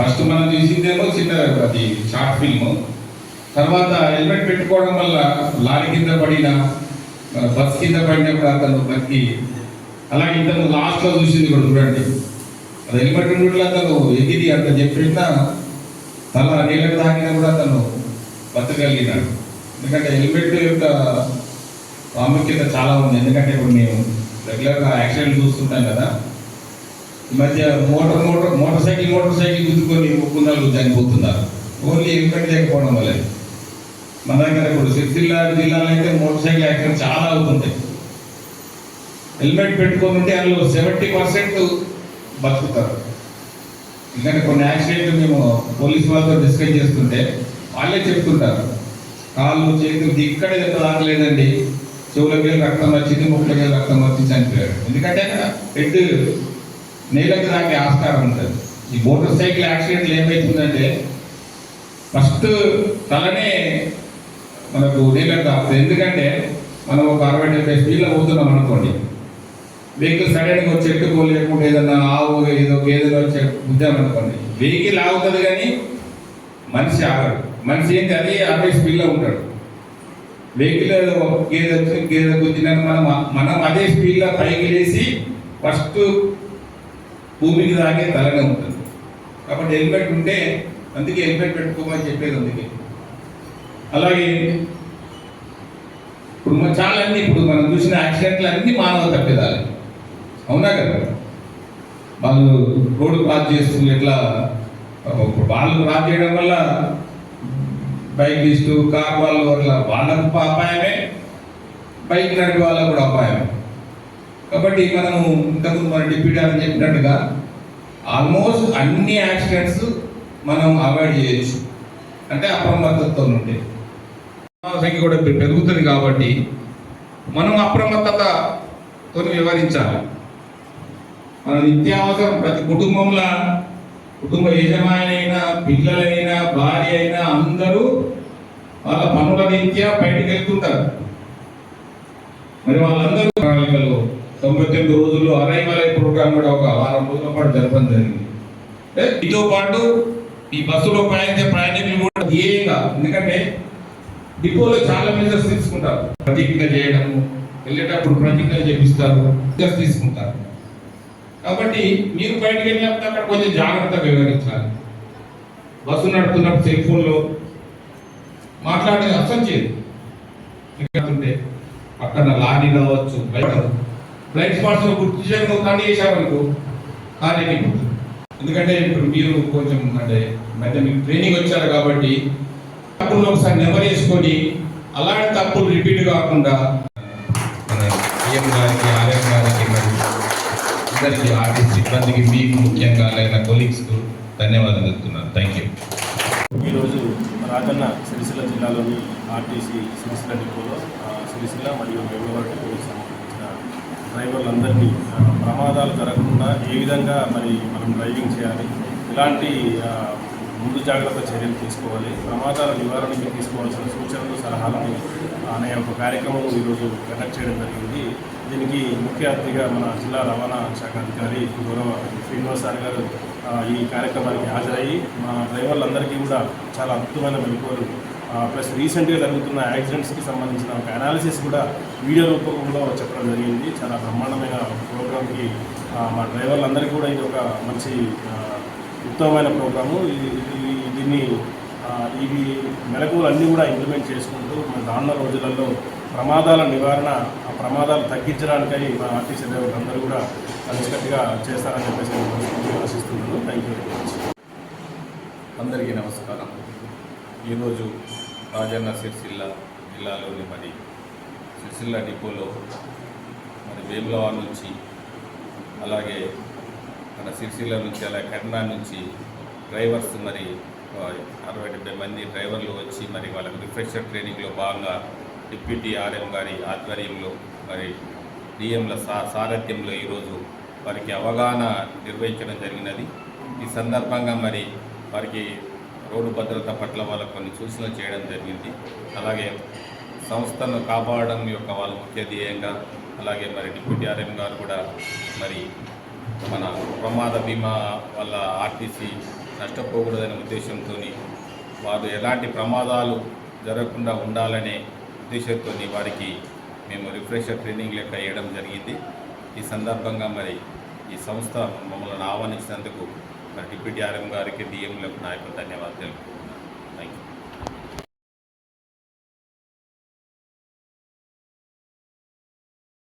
First మనం చూసిందేమో చిన్న అది షార్ట్ ఫిల్మ్. తర్వాత హెల్మెట్ పెట్టుకోవడం వల్ల లారీ కింద పడిన బస్ కింద పడినప్పుడు అతను బతికి, అలాగే ఇంతకు లాస్ట్లో చూసింది కూడా చూడండి, అది హెల్మెట్ ఉండేట్లు అతను ఎగిరి అంత చెప్పినా తల నీళ్ళకి తాకినా కూడా అతను బతకగలిగినాడు. ఎందుకంటే హెల్మెట్ యొక్క ప్రాముఖ్యత చాలా ఉంది. ఎందుకంటే ఇప్పుడు మేము రెగ్యులర్గా యాక్సిడెంట్ చూస్తుంటాం కదా, ఈ మధ్య మోటార్ సైకిల్ గుద్దుకొని ముక్కున్నారు చనిపోతున్నారు, ఓన్లీ హెల్మెట్ లేకపోవడం వల్ల. మన దగ్గర ఇప్పుడు సిరిసిల్ల జిల్లాలో అయితే మోటార్ సైకిల్ యాక్సిడెంట్ చాలా అవుతుంటాయి. హెల్మెట్ పెట్టుకొని ఉంటే అందులో 70% బతుకుతారు. ఎందుకంటే కొన్ని యాక్సిడెంట్లు మేము పోలీసు వాళ్ళతో డిస్కస్ చేస్తుంటే వాళ్ళే చెప్తుంటారు, కాళ్ళు చేతులు ఇక్కడే రాగలేదండి, చెవులకి రక్తం వచ్చింది, ముక్కలకి రక్తం వచ్చి చనిపోయారు. ఎందుకంటే హెడ్ నేలకు తాకే ఆస్కారం ఉంటుంది. ఈ మోటార్ సైకిల్ యాక్సిడెంట్లు ఏమవుతుందంటే ఫస్ట్ తలనే మనకు నీళ్ళకి తాకుతుంది. ఎందుకంటే మనం ఒక 60-70 స్పీడ్లో పోతున్నాం అనుకోండి, వెహికల్ సడన్గా చెట్టుకో లేకుండా ఏదన్నా ఆవు ఏదో గేదెలో వచ్చే గుద్దామనుకోండి, వెహికల్ ఆగుతుంది కానీ మనిషి ఆగడు. మనిషి ఏంటి అదే 60 స్పీడ్లో ఉంటాడు. వెహికల్ గేదె వచ్చి గేదె గుద్దిన మనం అదే స్పీడ్లో పైకి లేచి ఫస్ట్ భూమికి తాగే తలనే ఉంటుంది. కాబట్టి హెల్మెట్ ఉంటే, అందుకే హెల్మెట్ పెట్టుకోమని చెప్పేది అందుకే. అలాగే ఇప్పుడు చాలా అన్ని ఇప్పుడు మనం చూసిన యాక్సిడెంట్లు అన్నీ మానవ తప్పిదాలు, అవునా కదా. వాళ్ళు రోడ్డు క్రాస్ చేస్తూ ఎట్లా వాళ్ళు క్రాస్ చేయడం వల్ల బైక్ ఇస్తూ కార్ వాళ్ళు అట్లా వాళ్ళకు అపాయమే, బైక్ నడిపే వాళ్ళకు కూడా అపాయమే. కాబట్టి మనము ఇంతకుముందు మన డిప్యూటీ అని చెప్పినట్టుగా ఆల్మోస్ట్ అన్ని యాక్సిడెంట్స్ మనం అవాయిడ్ చేయొచ్చు, అంటే అప్రమత్తతో ఉంటే. సంఖ్య కూడా పెరుగుతుంది కాబట్టి మనం అప్రమత్తతతో వ్యవహరించాలి. మన నిత్యావసరం ప్రతి కుటుంబంలో, కుటుంబ యజమాని అయినా, పిల్లలైనా, భార్య అయినా అందరూ వాళ్ళ పనుల రీత్యా బయటకు వెళ్తుంటారు. మరి వాళ్ళందరూ ప్రణాళికలు 99 రోజుల్లో అరైవల్ ప్రోగ్రామ్ కూడా ఒక 6 రోజుల పాటు జరపడం జరిగింది. దీంతో పాటు ఈ బస్సులో ప్రయాణికులు కూడా ధ్యేయంగా, ఎందుకంటే డిపోలో చాలా మెజర్స్ తీసుకుంటారు, ప్రతిజ్ఞ చేయడము, వెళ్ళేటప్పుడు ప్రతిజ్ఞ చేపిస్తారు, తీసుకుంటారు. కాబట్టి మీరు బయటకు వెళ్ళినప్పుడు అక్కడ కొంచెం జాగ్రత్తగా వ్యవహరించాలి. బస్సు నడుపుతున్నప్పుడు సెల్ ఫోన్లో మాట్లాడేది అసలు చేయదు. పక్కన లారీ కావచ్చు, బ్లైండ్ స్పాట్స్లో గుర్తు చేయడం కానీ చేసామనుకో కానీ ఎందుకంటే ఇప్పుడు మీరు కొంచెం అంటే మధ్య మీకు ట్రైనింగ్ వచ్చారు కాబట్టి తప్పులు ఒకసారి నెవర్ వేసుకొని అలాంటి తప్పులు రిపీట్ కాకుండా మన సీఎం గారికి, ఆర్ఎం గారికి, మరి అందరికీ ఆర్టీసీ సిబ్బందికి, మీకు ముఖ్యంగా లేదా కొలీగ్స్కు ధన్యవాదాలు చెప్తున్నాను. Thank you. ఈరోజు రాజన్న సిరిసిల్ల జిల్లాలోని ఆర్టీసీ సిరిసిల్ల డిపోలో సిరిసిల్ల మరియు వేములవాడ డిపోకి సంబంధించిన డ్రైవర్లందరికీ ప్రమాదాలు జరగకుండా ఏ విధంగా మరి మనం డ్రైవింగ్ చేయాలి, ఎలాంటి ముందు జాగ్రత్త చర్యలు తీసుకోవాలి, ప్రమాదాల నివారణకి తీసుకోవాల్సిన సూచనలు, సలహాలను అనే ఒక కార్యక్రమం ఈరోజు కండక్ట్ చేయడం జరిగింది. దీనికి ముఖ్య అతిథిగా మన జిల్లా రవాణా శాఖ అధికారి గౌరవ శ్రీనివాస్ సార్ గారు ఈ కార్యక్రమానికి హాజరయ్యి మా డ్రైవర్లందరికీ కూడా చాలా అద్భుతమైన మెలకువలు ప్లస్ రీసెంట్గా జరుగుతున్న యాక్సిడెంట్స్కి సంబంధించిన ఒక అనాలిసిస్ కూడా వీడియో రూపంలో చెప్పడం జరిగింది. చాలా బ్రహ్మాండమైన ప్రోగ్రామ్కి మా డ్రైవర్లందరికీ కూడా ఇది ఒక మంచి ఉత్తమమైన ప్రోగ్రాము. దీన్ని ఇవి మెలకువలు అన్నీ కూడా ఇంప్లిమెంట్ చేసుకుంటూ మన రానున్న రోజులలో ప్రమాదాల నివారణ, ఆ ప్రమాదాలు తగ్గించడానికై మా ఆర్టీసీ డ్రైవర్లు అందరూ కూడా కలిసికట్టుగా చేస్తారని చెప్పేసి నేను ఆశిస్తున్నాను. Thank you very much. అందరికీ నమస్కారం. ఈరోజు రాజన్న సిరిసిల్ల జిల్లాలోని మరి సిరిసిల్ల డిపోలో మరి వేములవాడ నుంచి, అలాగే మన సిరిసిల్ల నుంచి, అలాగే కర్ణా నుంచి డ్రైవర్స్ మరి 60-70 మంది డ్రైవర్లు వచ్చి మరి వాళ్ళకి రిఫ్రెషర్ ట్రైనింగ్లో భాగంగా డిప్యూటీ ఆర్ఎం గారి ఆధ్వర్యంలో మరి డిఎంల సారథ్యంలో ఈరోజు వారికి అవగాహన నిర్వహించడం జరిగినది. ఈ సందర్భంగా మరి వారికి రోడ్డు భద్రత పట్ల వాళ్ళకు కొన్ని సూచనలు చేయడం జరిగింది. అలాగే సంస్థను కాపాడడం యొక్క వాళ్ళ ముఖ్య ధ్యేయంగా, అలాగే మరి డిప్యూటీ ఆర్ఎం గారు కూడా మరి మన ప్రమాద బీమా వాళ్ళ ఆర్టీసీ నష్టపోకూడదనే ఉద్దేశంతో వారు ఎలాంటి ప్రమాదాలు జరగకుండా ఉండాలనే ఉద్దేశంతో వారికి మేము రిఫ్రెషర్ ట్రైనింగ్ లెక్క వేయడం జరిగింది. ఈ సందర్భంగా మరి ఈ సంస్థ మమ్మల్ని ఆహ్వానించినందుకు డిప్యూటీ ఆర్ఎం గారికి డిఎంలకు నా యొక్క ధన్యవాదాలు తెలుపుతున్నాను.